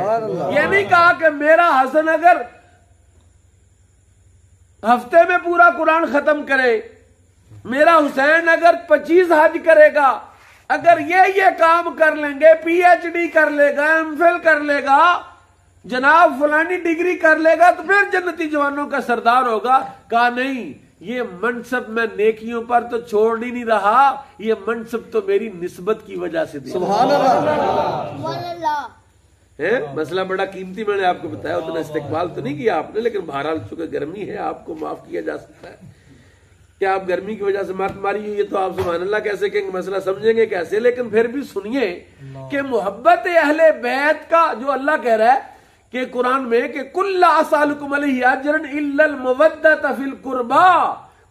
ये नहीं कहा कि मेरा हसन अगर हफ्ते में पूरा कुरान खत्म करे, मेरा हुसैन अगर 25 हज करेगा, अगर ये काम कर लेंगे, PhD कर लेगा, MPhil कर लेगा, जनाब फलानी डिग्री कर लेगा, तो फिर जन्नती जवानों का सरदार होगा। कहा नहीं, ये मनसब मैं नेकियों पर तो छोड़ ही नहीं रहा, ये मनसब तो मेरी निस्बत की वजह से दिया। सुभान अल्लाह। है मसला बड़ा कीमती, मैंने आपको बताया, उतना इस्तेकबाल तो नहीं किया आपने, लेकिन बहरहाल चूंकि गर्मी है आपको माफ किया जा सकता है। क्या आप गर्मी की वजह से मात मारी हुई है तो आप सुभान अल्लाह कैसे कहेंगे, मसला समझेंगे कैसे। लेकिन फिर भी सुनिए कि मोहब्बत अहले बैत का जो अल्लाह कह रहा है कि कुरान में कि कुल्ला असालुकुम अलैहि अजरन इल्लल मवद्दत फिल कुर्बा,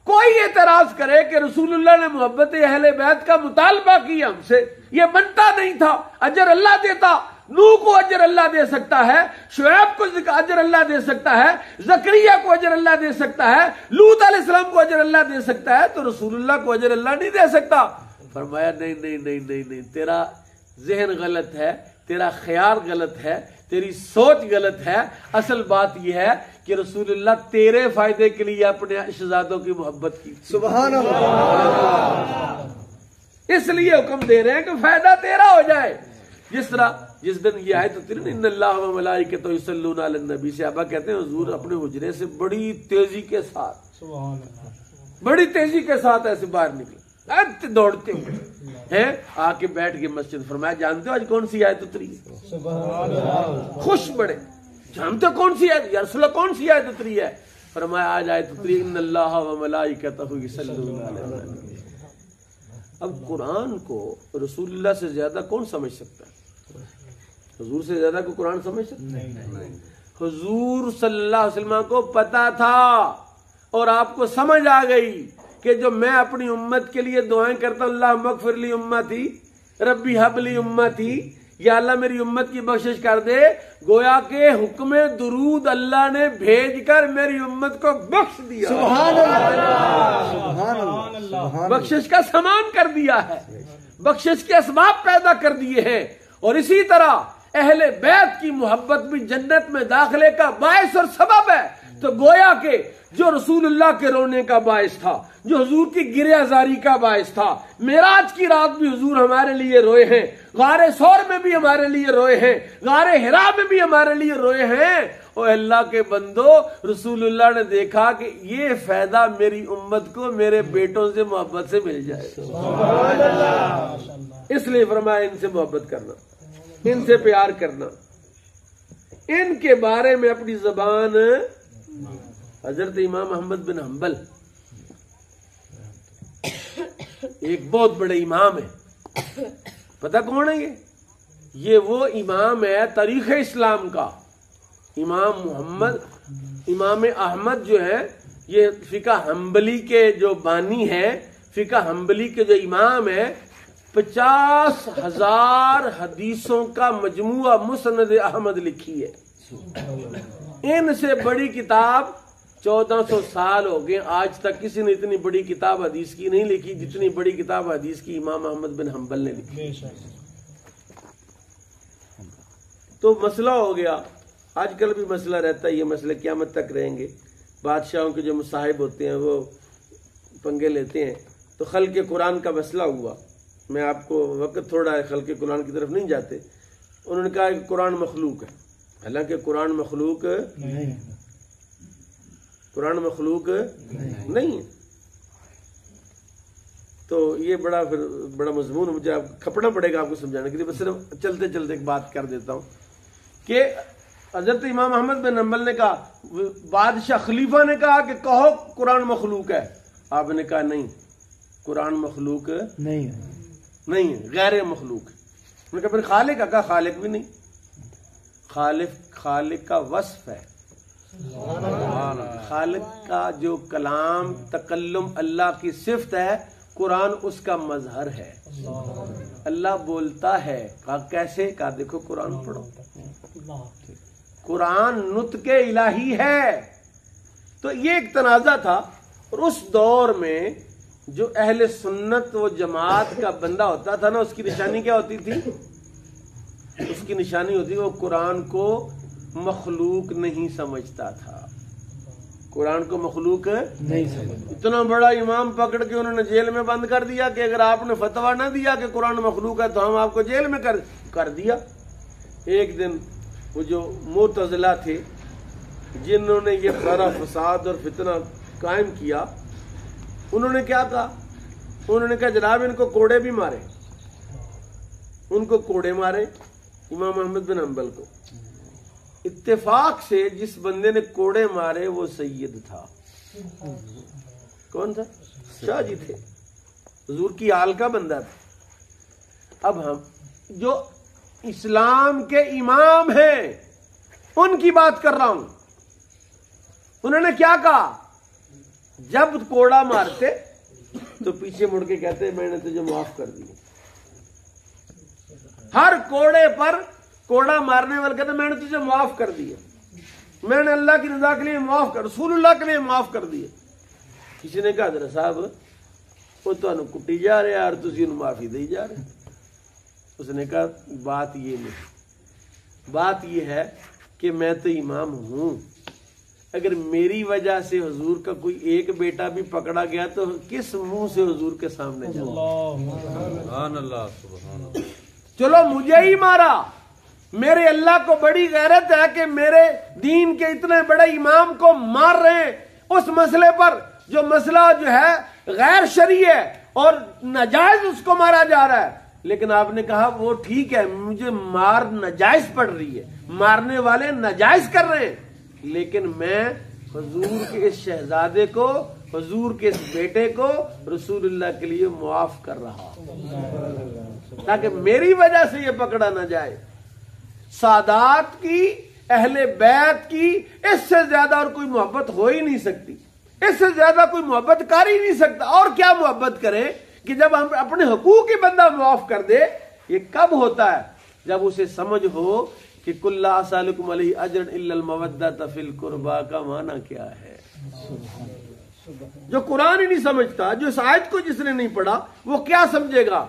कोई एतराज करे कि रसूलुल्लाह ने मोहब्बत अहले बैत का मुतालबा किया हमसे, ये बनता नहीं था। अजर अल्लाह देता, नूह को अजर अल्लाह दे सकता है, शुएब को अजर अल्लाह दे सकता है, जकरिया को अजर अल्लाह दे सकता है, लूत अलैहिस्सलाम को अजर अल्लाह दे सकता है, तो रसूलुल्लाह को अजर अल्लाह नहीं दे सकता। फरमाया नहीं नहीं नहीं नहीं नहीं, तेरा जहन गलत है, तेरा ख्याल गलत है, तेरी सोच गलत है। असल बात यह है कि रसूलुल्लाह तेरे फायदे के लिए अपने शहजादों की मोहब्बत की। सुभान अल्लाह। इसलिए हुक्म दे रहे हैं कि फायदा तेरा हो जाए। जिस तरह जिस दिन ये आयत होती है इन्नल्लाह व मलाइकतहु युसल्लूना अलन नबी, सहाबा कहते हैं हुजूर अपने हुजरे से बड़ी तेजी के साथ, बड़ी तेजी के साथ ऐसे बाहर निकले, दौड़ते हुए हैं, आके बैठ गए मस्जिद। फरमाया जानते हो आज कौन सी आयत उतरी है? खुश बड़े, जानते हो कौन सी आयत? या रसूलल्लाह कौन सी आयत उतरी है? फरमाया आज आयत उतरी इन्नल्लाह व मलाइकतहु युसल्लूना अलन नबी। अब कुरान को रसूलुल्लाह से ज्यादा कौन समझ सकता है? हुजूर से ज्यादा को कुरान समझ सकता है? हुजूर सल्लल्लाहु अलैहि वसल्लम को पता था और आपको समझ आ गई कि जो मैं अपनी उम्मत के लिए दुआएं करता हूं, अल्लाह मगफिरली उम्मती रब्बी हबली उम्मती, या अल्लाह मेरी उम्मत की बख्शिश कर दे, गोया के हुक्म दुरूद अल्लाह ने भेजकर मेरी उम्मत को बख्श दिया। सुभान अल्लाह, सुभान अल्लाह, बख्शिश का सामान कर दिया है, बख्शिश के असबाब पैदा कर दिए हैं। और इसी तरह अहले बैत की मोहब्बत भी जन्नत में दाखिले का बायस और सबब है। तो गोया के जो रसूलुल्लाह के रोने का बायस था, जो हुजूर की गिरियाजारी का बायस था, मेराज की रात भी हुजूर हमारे लिए रोए हैं, गारे सौर में भी हमारे लिए रोए हैं, गारे हिरा में भी हमारे लिए रोए हैं। और अल्लाह के बंदो, रसूलुल्लाह ने देखा कि ये फायदा मेरी उम्मत को मेरे बेटों से मोहब्बत से मिल जाए, इसलिए फरमाया इनसे मोहब्बत करना, इनसे प्यार करना, इनके बारे में अपनी जबान। हजरत इमाम अहमद बिन हंबल एक बहुत बड़े इमाम है, पता कौन है ये वो इमाम है तारीख इस्लाम का। इमाम अहमद जो है ये फिका हंबली के जो बानी है, फिका हंबली के जो इमाम है, 50,000 हदीसों का मजमुआ मुसनद अहमद लिखी है। इनसे बड़ी किताब 1400 साल हो गए, आज तक किसी ने इतनी बड़ी किताब हदीस की नहीं लिखी जितनी बड़ी किताब हदीस की इमाम अहमद बिन हंबल ने लिखी। तो मसला हो गया, आजकल भी मसला रहता है, ये मसले क़यामत तक रहेंगे। बादशाहों के जो मुसाहिब होते हैं वो पंगे लेते हैं, तो खल्क़े कुरान का मसला हुआ। मैं आपको वक्त थोड़ा है, खल्क़े कुरान की तरफ नहीं जाते। उन्होंने कहा कि कुरान मखलूक है, हालांकि कुरान मखलूक नहीं, कुरान मखलूक नहीं है। तो ये बड़ा मजमून, मुझे आप खपना पड़ेगा आपको समझाने के लिए, बस सिर्फ चलते चलते एक बात कर देता हूं कि हजरत इमाम अहमद बिन हंबल ने कहा, बादशाह खलीफा ने कहा कि कहो कुरान मखलूक है। आपने कहा नहीं, कुरान मखलूक नहीं है, गैर मखलूक है। उन्होंने कहा फिर खालिक, कहा खालिक भी नहीं, खालिक का वस्फ है। खालिक का जो कलाम तकल्लुम अल्लाह की सिफ्त है, कुरान उसका मजहर है। अल्लाह बोलता है, कहा कैसे? कहा देखो कुरान पढ़ो, कुरान नुत्के इलाही है। तो ये एक तनाजा था। और उस दौर में जो अहले सुन्नत व जमात का बंदा होता था ना, उसकी निशानी क्या होती थी? उसकी निशानी होती है वो कुरान को मखलूक नहीं समझता था। कुरान को मखलूक नहीं समझ। इतना बड़ा इमाम पकड़ के उन्होंने जेल में बंद कर दिया कि अगर आपने फतवा ना दिया कि कुरान मखलूक है तो हम आपको जेल में कर दिया। एक दिन वो जो मुतज़िला थे जिन्होंने ये सारा फसाद और फितना कायम किया, उन्होंने क्या कहा? उन्होंने कहा जनाब इनको कोड़े भी मारे। उनको कोड़े मारे इमाम अहमद बिन हम्बल को। इत्तेफाक से जिस बंदे ने कोड़े मारे वो सैयद था। कौन था? शाह जी थे, हुजूर की आल का बंदा था। अब हम जो इस्लाम के इमाम हैं उनकी बात कर रहा हूं। उन्होंने क्या कहा? जब कोड़ा मारते तो पीछे मुड़ के कहते मैंने तुझे माफ कर दिया। हर कोड़े पर कोड़ा मारने वाले कहते मैंने तुझे माफ कर दिया, मैंने अल्लाह की रजा के लिए माफ कर, रसूलुल्लाह के लिए माफ कर दिया। किसी ने कहा जरा साहब वो तो कुटी जा रहे यार, तुझे माफी दे जा रहे। उसने कहा बात ये नहीं, बात ये है कि मैं तो इमाम हूं, अगर मेरी वजह से हुजूर का कोई एक बेटा भी पकड़ा गया तो किस मुंह से हुजूर के सामने जाऊं? चलो मुझे ही मारा, मेरे अल्लाह को बड़ी गैरत है कि मेरे दीन के इतने बड़े इमाम को मार रहे हैं उस मसले पर जो मसला जो है गैर शरई है और नाजायज उसको मारा जा रहा है। लेकिन आपने कहा वो ठीक है, मुझे मार नाजायज पड़ रही है, मारने वाले नाजायज कर रहे हैं, लेकिन मैं हुजूर के इस शहजादे को, हुजूर के इस बेटे को रसूलुल्लाह के लिए मुआफ कर रहा हूं ताकि मेरी वजह से ये पकड़ा ना जाए। सादात की, अहले बैत की इससे ज्यादा और कोई मोहब्बत हो ही नहीं सकती, इससे ज्यादा कोई मोहब्बत कर ही नहीं सकता। और क्या मोहब्बत करें कि जब हम अपने हुकूक ही बंदा मुआफ कर दे। ये कब होता है? जब उसे समझ हो कि कुल्ला असालुकुम अलैहि अजरन इल्लल मवद्दत फिल कुर्बा का माना क्या है। जो कुरान ही नहीं समझता, जो इस आयत को जिसने नहीं पढ़ा वो क्या समझेगा?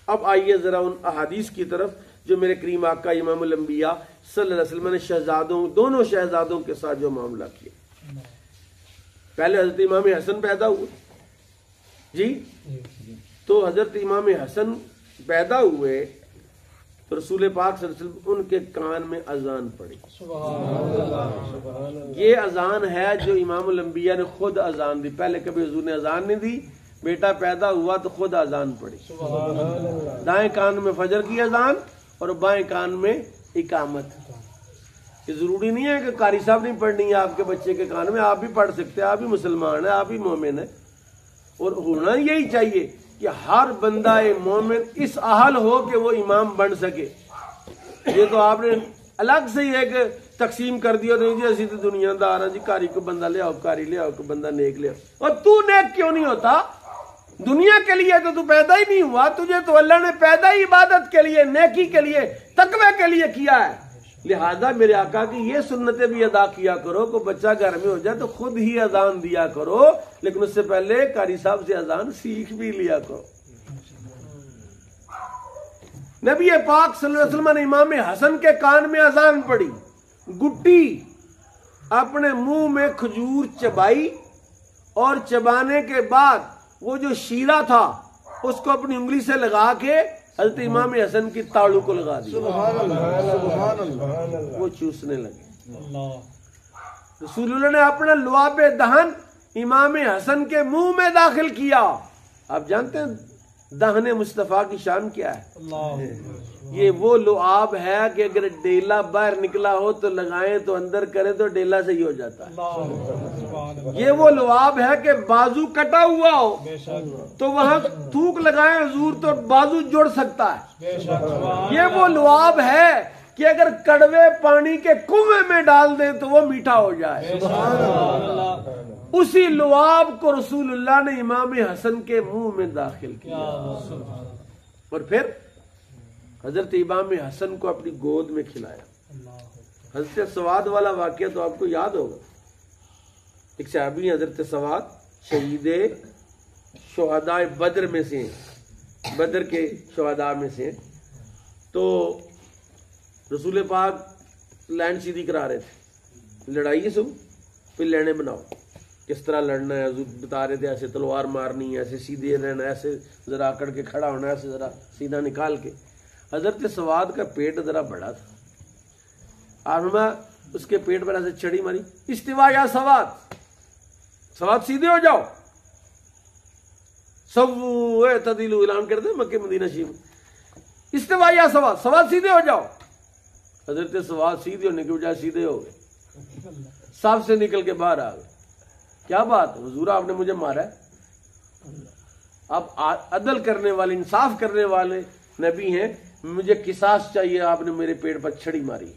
अब आइए जरा उन अहादीस की तरफ जो मेरे करीम आका इमामुल अंबिया सल्लल्लाहु अलैहि वसल्लम ने शहजादों, दोनों शहजादों के साथ जो मामला किया। पहले हजरत इमाम हसन पैदा हुए जी, तो हजरत इमाम हसन पैदा हुए तो रसूल पाक सल्लल्लाहु अलैहि वसल्लम उनके कान में अजान पड़ी। ये अजान है जो इमामुल अंबिया ने खुद अजान दी, पहले कभी हुजूर ने अजान नहीं दी। बेटा पैदा हुआ तो खुद अजान पड़ी, दाएं कान में फजर की अजान और बाएं कान में इकामत। ये जरूरी नहीं है कि कारी साहब नहीं पढ़नी है आपके बच्चे के कान में, आप भी पढ़ सकते हैं, आप भी मुसलमान है, आप भी मोमिन है। और होना यही चाहिए कि हर बंदा मोमिन इस अहल हो कि वो इमाम बन सके। ये तो आपने अलग से ही एक तकसीम कर दिया, नहीं जी असी तो दुनियादार है जी, कारी को बंदा ले आओ, कारी ले आओ, को बंदा नेक ले आओ। और तू नेक क्यों नहीं होता? दुनिया के लिए तो तू पैदा ही नहीं हुआ, तुझे तो अल्लाह ने पैदा ही इबादत के लिए, नेकी के लिए, तकवे के लिए किया है। लिहाजा मेरे आका की ये सुन्नतें भी अदा किया करो। को बच्चा घर में हो जाए तो खुद ही अजान दिया करो, लेकिन उससे पहले कारी साहब से अजान सीख भी लिया करो। नबी पाक सल्लल्लाहु अलैहि वसल्लम ने इमाम हसन के कान में अजान पड़ी। गुट्टी अपने मुंह में खजूर चबाई और चबाने के बाद वो जो शीरा था उसको अपनी उंगली से लगा के हजरत इमाम हसन की तालू को लगा दिया। सुभान अल्लाह, सुभान अल्लाह। वो चूसने लगे। रसूलुल्लाह ने अपना लुआबे दहन इमाम हसन के मुंह में दाखिल किया। आप जानते हैं दहने मुस्तफा की शान क्या है? ये वो लुआब है कि अगर डेला बाहर निकला हो तो लगाएं तो अंदर करें तो डेला सही हो जाता है। ये वो लुआब है कि बाजू कटा हुआ हो तो वहां थूक लगाएं हुजूर तो बाजू जुड़ सकता है। ये वो लुआब है कि अगर कड़वे पानी के कुएं में डाल दें तो वो मीठा हो जाए। उसी लुआब को रसूलुल्लाह ने इमाम हसन के मुंह में दाखिल किया और फिर हजरत इमाम हसन को अपनी गोद में खिलाया। हजरत सवाद वाला वाकया तो आपको याद होगा। एक सहाबी हजरत सवाद शहीदे शुहदाए बद्र में से, बद्र के शुहदा में से। तो रसूल पाक लैंड सीधी करा रहे थे, लड़ाई सब फिर लेने बनाओ, किस तरह लड़ना है हजूर बता रहे थे, ऐसे तलवार मारनी है, ऐसे सीधे रहना, ऐसे जरा आकड़ के खड़ा होना, ऐसे जरा सीधा निकाल के। हजरत सवाद का पेट जरा बड़ा था, और उसके पेट पर ऐसे छड़ी मारी, इस्तिवा या सवाद, सवाद सीधे हो जाओ, सब तदीलु ऐलान कर दे मक्के मदीना शरीफ, इस्तिवा या सवाद, सवाद सीधे हो जाओ। हजरत सवाद सीधे होने की बजाय सीधे हो गए, साफ से निकल के बाहर आ गए। क्या बात हुजूर, आपने मुझे मारा है? आप अदल करने वाले, इंसाफ करने वाले नबी हैं, मुझे किसास चाहिए, आपने मेरे पेट पर छड़ी मारी।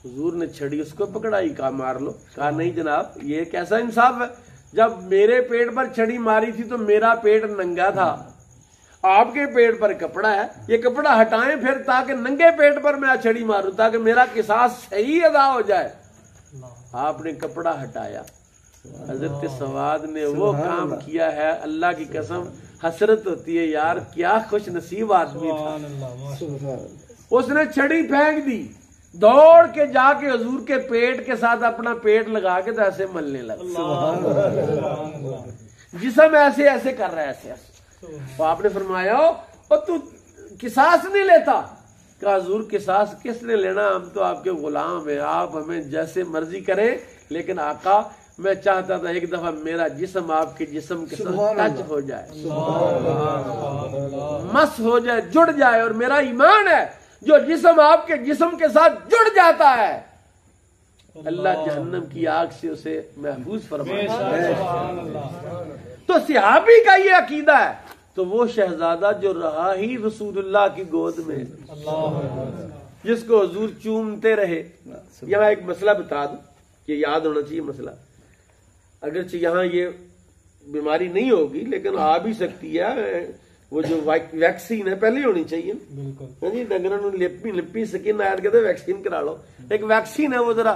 हुजूर ने छड़ी उसको पकड़ाई, कहा मार लो। कहा नहीं जनाब, ये कैसा इंसाफ है, जब मेरे पेट पर छड़ी मारी थी तो मेरा पेट नंगा था, आपके पेट पर कपड़ा है, ये कपड़ा हटाएं फिर, ताकि नंगे पेट पर मैं छड़ी मारूं, ताकि मेरा किसास सही अदा हो जाए। आपने कपड़ा हटाया। हजरत सवाद ने वो काम किया है, अल्लाह की कसम हसरत होती है यार, क्या खुश नसीब आदमी था। उसने छड़ी फेंक दी, दौड़ के जाके हजूर के पेट के साथ अपना पेट लगा के तो ऐसे मलने लगा, जिसम ऐसे ऐसे कर रहा है, ऐसे ऐसे। तो आपने फरमाया और तू किसास नहीं लेता? कहा हजूर किसास किसने लेना, हम तो आपके गुलाम हैं, आप हमें जैसे मर्जी करें, लेकिन आका मैं चाहता था एक दफा मेरा जिस्म आपके जिस्म के साथ टच हो जाए, मस हो जाए, जुड़ जाए, और मेरा ईमान है जो जिस्म आपके जिस्म के साथ जुड़ जाता है अल्लाह जहन्नम की आग से उसे महफूज फरमाता है। तो सिहाबी का ये अकीदा है, तो वो शहजादा जो रहा ही रसूलुल्लाह की गोद में, जिसको हुजूर चूमते रहे। यहाँ एक मसला बता दूं, ये याद होना चाहिए मसला, अगरचे यहाँ ये बीमारी नहीं होगी लेकिन आ भी सकती है, वो जो वैक्सीन है पहले होनी चाहिए जी, डंगर लिपी लिपी स्किन आयर कहते वैक्सीन करा लो, एक वैक्सीन है वो जरा।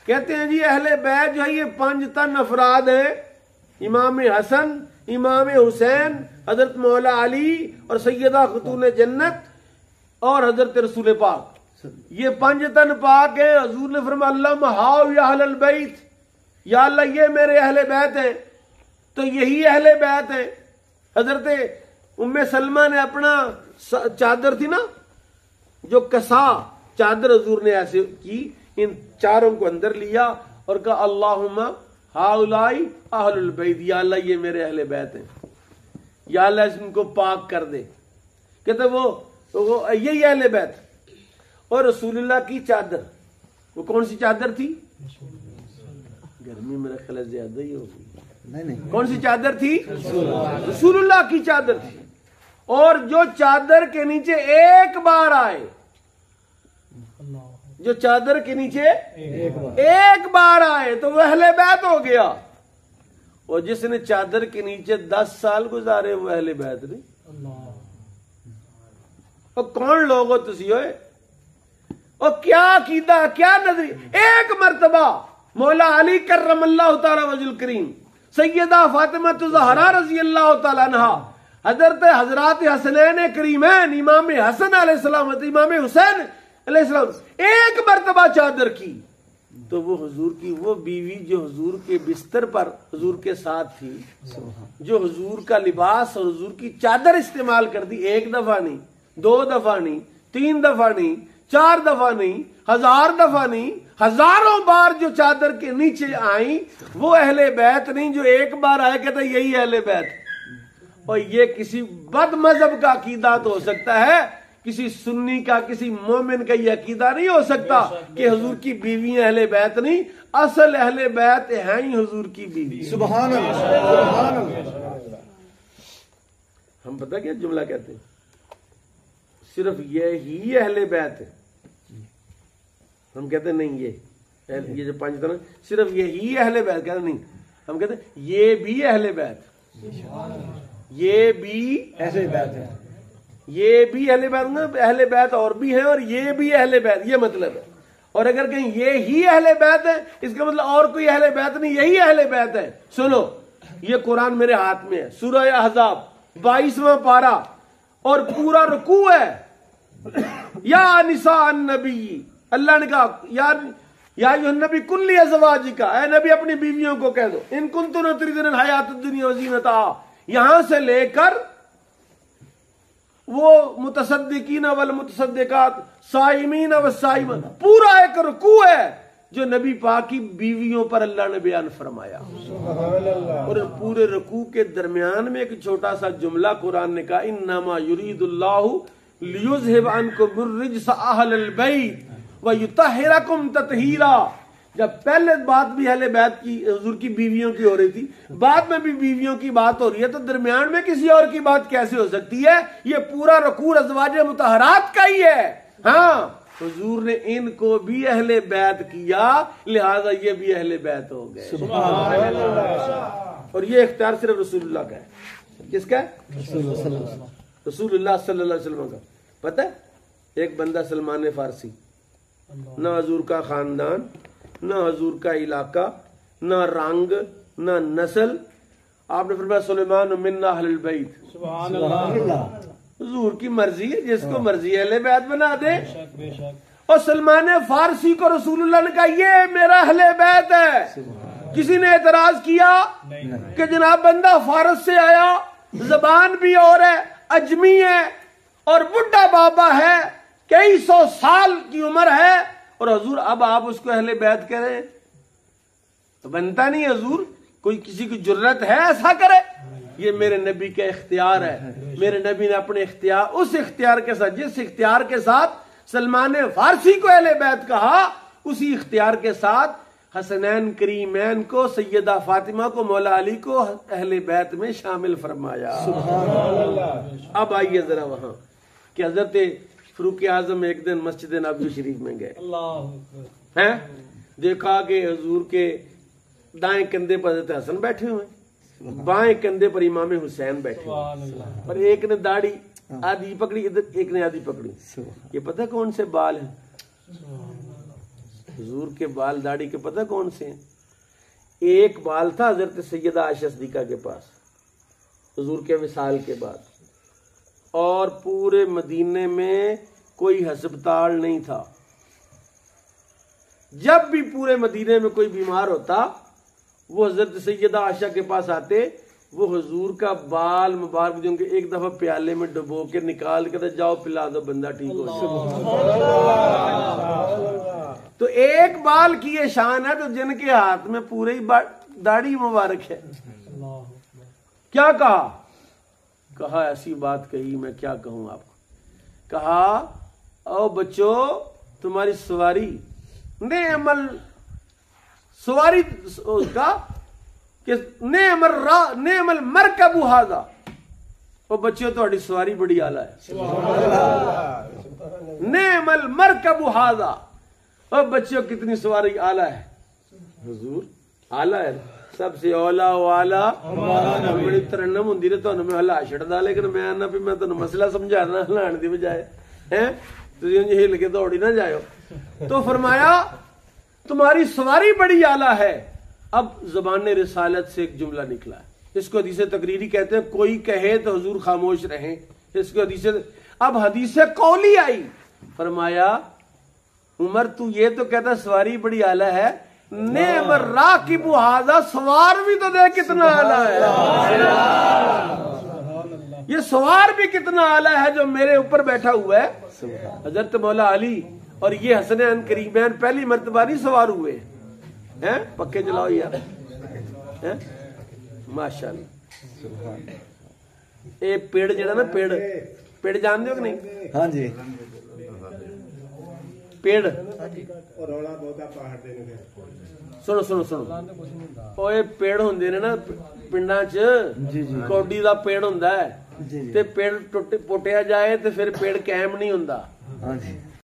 कहते हैं जी अहले बैत जो है ये 5 तन अफराद है, इमाम हसन, इमाम हुसैन, हजरत मौला अली और सैयदा खतून जन्नत और हजरत रसूल पाक, ये 5 तन पाक है। हजूर ने फरमाया अल्लाह हाउ या अहलल बैत, या अल्लाह ये मेरे अहले बैत हैं, तो यही अहले बैत हैं। हजरत उम्मे सलमा ने अपना चादर थी ना, जो कसा चादर हजूर ने ऐसे की, इन चारों को अंदर लिया और कहा अल्लाहुम्मा हाउलाई अहलुल बैत, या अल्लाह ये मेरे अहले बैत हैं, या अल्लाह इनको पाक कर दे। कहते वो यही अहले बैत। और रसूलुल्लाह की चादर, वो कौन सी चादर थी? गर्मी मेरा ख्याल ज्यादा ही होगी, नहीं कौन सी चादर थी? रसूलुल्लाह की चादर थी। और जो चादर के नीचे एक बार आए, जो चादर के नीचे एक बार आए तो वह अहले बैत हो गया। और जिसने चादर के नीचे 10 साल गुजारे वो अहले बैत नहीं। और कौन लोग हो तुसी होए, और क्या अकीदा, क्या नजरी। एक मर्तबा मौला अली करमल्लाहु तआला वजहुल करीम, सैयदा फातिमा ज़हरा रज़ी अल्लाह तआला अन्हा, हजरत हसनैन करीमैन, इमाम हसन अलैहिस्सलाम, इमाम हुसैन अलैहिस्सलाम, एक मर्तबा चादर की, तो वो हुजूर की वो बीवी जो हुजूर के बिस्तर पर हुजूर के साथ थी, जो हुजूर का लिबास और हुजूर की चादर इस्तेमाल कर दी, 1 दफा नहीं, 2 दफा नहीं, 3 दफा नहीं, 4 दफा नहीं, 1000 दफा नहीं, हजारों बार जो चादर के नीचे आई, वो अहले बैत नहीं। जो एक बार आए कहता यही अहले बैत। और ये किसी बद मजहब का अकीदा तो हो सकता है, किसी सुन्नी का, किसी मोमिन का ये अकीदा नहीं हो सकता कि हुजूर की बीवी अहले बैत नहीं। असल अहले बैत है ही हुजूर की बीवी। सुभान अल्लाह, सुभान अल्लाह। हम पता क्या जुमला कहते हैं, सिर्फ ये ही अहले बैत है। हम कहते नहीं ये जो 5 तरह सिर्फ ये ही अहले बैत, कहते नहीं, हम कहते ये भी अहले बैत, ये भी ऐसे बैत है, ये भी अहले बैत ना, अहले बैत और भी है और ये भी अहले बैत, ये मतलब है। और अगर कहीं ये ही अहले बैत है, इसका मतलब और कोई अहले बैत नहीं, यही अहले बैत है। सुनो, ये कुरान मेरे हाथ में है, सूरह अहज़ाब 22वां पारा, और पूरा रुकू है, या निसा नबी, अल्लाह ने कहा या नबी कुल्ली अज़वाजिका, ऐ नबी अपनी बीवियों को कह दो, इन कुंतुन तुरीदुन हयात दुनिया व ज़ीनतहा, यहां से लेकर वो मुतसद्दिकीन वल मुतसद्दिकात साइमीन व साइमन, पूरा एक रुकू है जो नबी पाक की बीवियों पर अल्लाह ने बयान फरमाया। और पूरे रुकू के दरमियान में एक छोटा सा जुमला कुरान ने कहा, इन्नमा युरीदुल्लाहु लियुज़हिब अन्कुम रिज्सा अहलल बैत व युतहिरकुम तत्हीरा। जब पहले बात भी अहले बैत की, हुजूर की बीवियों की हो रही थी, बाद में भी बीवियों की बात हो रही है, तो दरमियान में किसी और की बात कैसे हो सकती है? ये पूरा रुकू अज़वाजे मुतहरात का ही है। हाँ, हुजूर ने इनको भी अहले बैत किया, लिहाजा ये भी अहले बैत हो गए। और ये इख्तियार सिर्फ रसूलुल्लाह का है। किसका है? रसूलुल्लाह सल्लल्लाहु अलैहि वसल्लम का। पता है, एक बंदा सलमान फारसी, ना हुजूर का खानदान, ना हुजूर का इलाका, ना रंग, ना नस्ल, आपने फरमाया सुलेमान मिन्ना अहलुल बैत। सुभान अल्लाह। हुजूर की मर्जी है, जिसको मर्जी अहले बैत बना दे। और सलमान फारसी को रसूलुल्लाह ने कहा ये मेरा अहले बैत है। किसी ने एतराज किया कि जनाब बंदा फारस से आया, जबान भी और है, अजमी है और बुढ़ा बाबा है, कई 100 साल की उम्र है, और हुजूर अब आप उसको अहले बैत कह रहे हैं, तो बनता नहीं। हुजूर कोई किसी की जुर्रत है ऐसा करे? ये मेरे नबी का इख्तियार है। मेरे नबी ने अपने इख्तियार, उस इख्तियार के साथ, जिस इख्तियार के साथ सलमान फारसी को अहले बैत कहा, उसी इख्तियार के साथ हसनैन करीमैन को, सैयदा फातिमा को, मौला अली को अहले बैत में शामिल फरमाया। अब आइए जरा वहां कि हजरत फरूक आजम एक दिन मस्जिद नबवी शरीफ में गए हैं, देखा कि हुजूर के दाएं कंधे पर हजरत हसन बैठे हुए, बाएं कंधे पर इमाम हुसैन बैठे, और एक ने दाढ़ी आधी पकड़ी, इधर एक ने आधी पकड़ी। ये पता कौन से बाल हैं? हुजूर के बाल दाढ़ी के पता कौन से हैं? एक बाल था हजरत सैयदा आयशा सिद्दीका के पास हुजूर के विसाल के बाद, और पूरे मदीने में कोई हस्पताल नहीं था। जब भी पूरे मदीने में कोई बीमार होता, वो हजरत सैयदा आयशा के पास आते, वो हुजूर का बाल मुबारक जो उनके एक दफा प्याले में डुबो के निकाल के जाओ पिला दो, बंदा ठीक हो जाए। तो एक बाल की ये शान है, तो जिनके हाथ में पूरे ही दाढ़ी मुबारक है। क्या कहा ऐसी बात कही, मैं क्या कहूं आपको। कहा ओ बच्चों, तुम्हारी सवारी नेमल सवारी उसका कि नेमल मरकबु हाजा, ओ बच्चों तुम्हारी सवारी बड़ी आला है। नेमल मरकबु हाजा, ओ बच्चों कितनी सवारी आला है। हुजूर आला है, सबसे औला वाला बड़ी तरन्नम होंदी ने, तुहानू मैं हला छड़दा, लेकिन मैं आना भी मैं तुहानू मसला समझाना, हलाण दी बजाय है तुसीं इंज हिल के दौड़ी ना जाओ। तो फरमाया तुम्हारी सवारी बड़ी आला है। अब ज़बान रिसालत से एक जुमला निकला है, इसको हदीस तकरीरी कहते हैं। कोई कहे तो हुजूर खामोश रहें, इसको हदीस। अब हदीस कौली आई, फरमाया उमर तू ये तो कहता सवारी बड़ी आला है, नेम राकिबु हाजा, सवार भी तो देख कितना आला है। ये सवार भी कितना आला है जो मेरे ऊपर बैठा हुआ है, हजरत मौला अली। और ये हसनैन करीमैन पहली मर्तबा नहीं सवार हुए हैं। पक्के चलाओ यार, हैं माशाअल्लाह। ये पेड़ जड़ा ना, पेड़ जानते हो कि नहीं? हाँ जी। पेड़ सुनो ओए पेड़ होंदे ने ना पिंडां च, कौडी दा पेड़ हुंदा है, ते पेड़ पुट्टिया जाए ते फिर पेड़ कायम नहीं हुंदा।